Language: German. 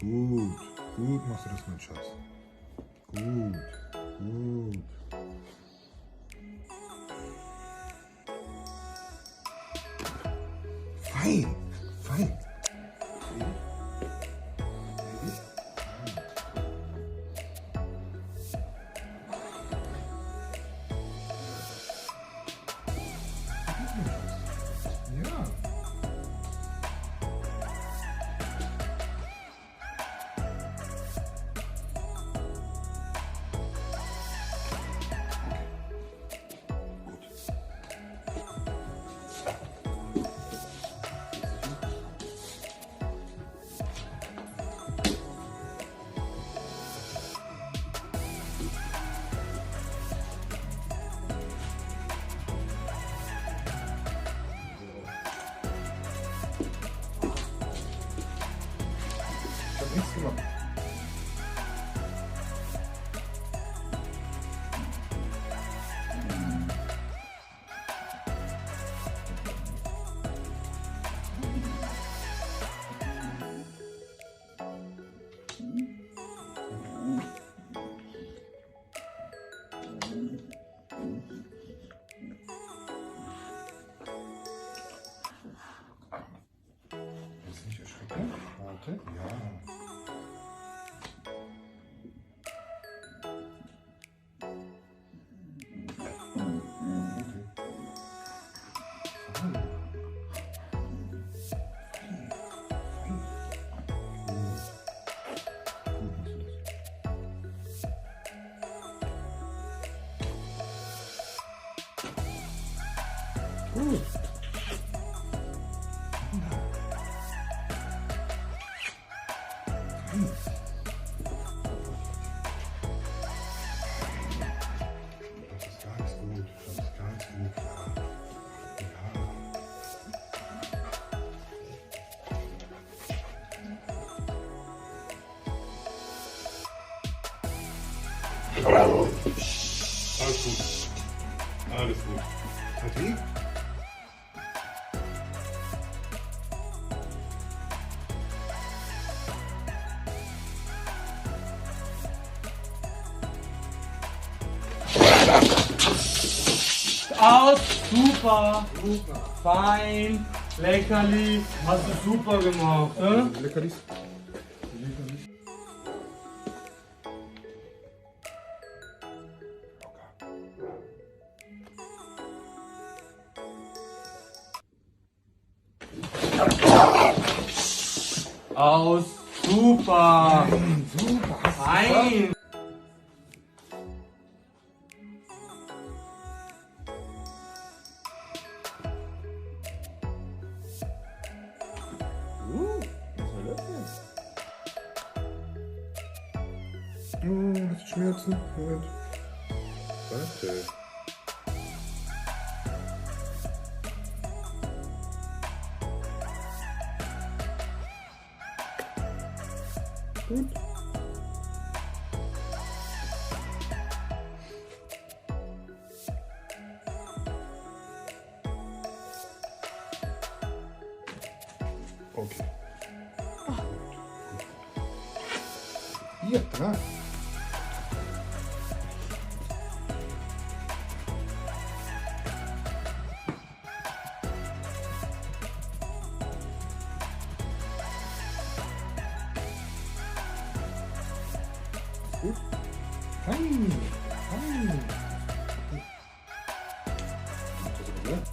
Gut, gut machst du das, mein Schatz. Gut, gut. Fein, fein. Ja. Ich hab nichts gemacht. Jetzt nicht erschrecken. Warte. Ja. Gut. Das ist ganz gut. Das ist ganz gut. Ja. Alles gut. Alles gut. Fertig? Aus, super, Super. fein, leckerli, hast du super gemacht, ne? Leckerlis. Leckerlis. Aus, super, Super. fein. Was war das denn? Oh, hast du Schmerzen? Moment. Warte. Gut. Okay. Hier, da. Gut. Fein. Fein. Okay.